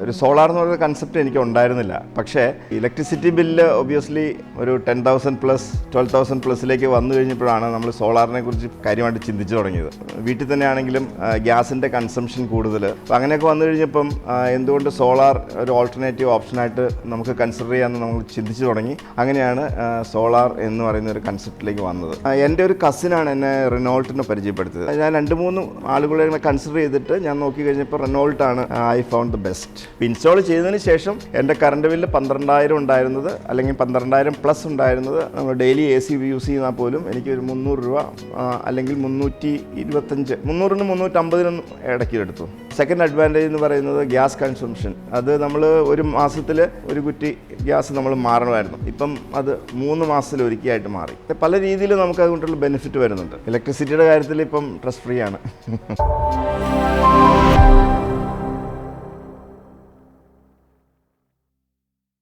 ഒരു സോളാർ എന്ന് പറയുന്ന കൺസെപ്റ്റ് എനിക്ക് ഉണ്ടായിരുന്നില്ല. പക്ഷേ ഇലക്ട്രിസിറ്റി ബില്ല് ഒബ്വിയസ്ലി ഒരു 10,000 പ്ലസ് 12,000 പ്ലസിലേക്ക് വന്നു കഴിഞ്ഞപ്പോഴാണ് നമ്മൾ സോളാറിനെ കുറിച്ച് കാര്യമായിട്ട് ചിന്തിച്ചു തുടങ്ങിയത്. വീട്ടിൽ തന്നെയാണെങ്കിലും ഗ്യാസിൻ്റെ കൺസംഷൻ കൂടുതൽ. അപ്പോൾ അങ്ങനെയൊക്കെ വന്നു കഴിഞ്ഞപ്പം എന്തുകൊണ്ട് സോളാർ ഒരു ഓൾട്ടർനേറ്റീവ് ഓപ്ഷനായിട്ട് നമുക്ക് കൺസിഡർ ചെയ്യാമെന്ന് നമ്മൾ ചിന്തിച്ചു തുടങ്ങി. അങ്ങനെയാണ് സോളാർ എന്ന് പറയുന്ന ഒരു കൺസെപ്റ്റിലേക്ക് വന്നത്. എൻ്റെ ഒരു കസിനാണ് എന്നെ റെനോൾട്ടിനെ പരിചയപ്പെടുത്തിയത്. ഞാൻ 2-3 ആളുകളെ കൺസിഡർ ചെയ്തിട്ട് ഞാൻ നോക്കി കഴിഞ്ഞപ്പോൾ റെനോൾട്ടാണ് I found the best. Install ചെയ്തതിന് ശേഷം എൻ്റെ കറണ്ട് ബില്ല് 12,000 ഉണ്ടായിരുന്നത്, അല്ലെങ്കിൽ 12,000 പ്ലസ് ഉണ്ടായിരുന്നത്, നമ്മൾ ഡെയിലി AC യൂസ് ചെയ്യുന്നാൽ പോലും എനിക്കൊരു 300 രൂപ അല്ലെങ്കിൽ 325, 300-നും 350-നും ഇടയ്ക്ക് എടുത്തു. സെക്കൻഡ് അഡ്വാൻറ്റേജ് എന്ന് പറയുന്നത് ഗ്യാസ് കൺസംഷൻ. അത് നമ്മൾ ഒരു മാസത്തിൽ ഒരു കുറ്റി ഗ്യാസ് നമ്മൾ മാറണമായിരുന്നു. ഇപ്പം അത് 3 മാസത്തിൽ ഒരിക്കലായിട്ട് മാറി. പല രീതിയിൽ നമുക്ക് അതുകൊണ്ടുള്ള ബെനിഫിറ്റ് വരുന്നുണ്ട്. ഇലക്ട്രിസിറ്റിയുടെ കാര്യത്തിൽ ഇപ്പം സ്ട്രെസ് ഫ്രീ ആണ്.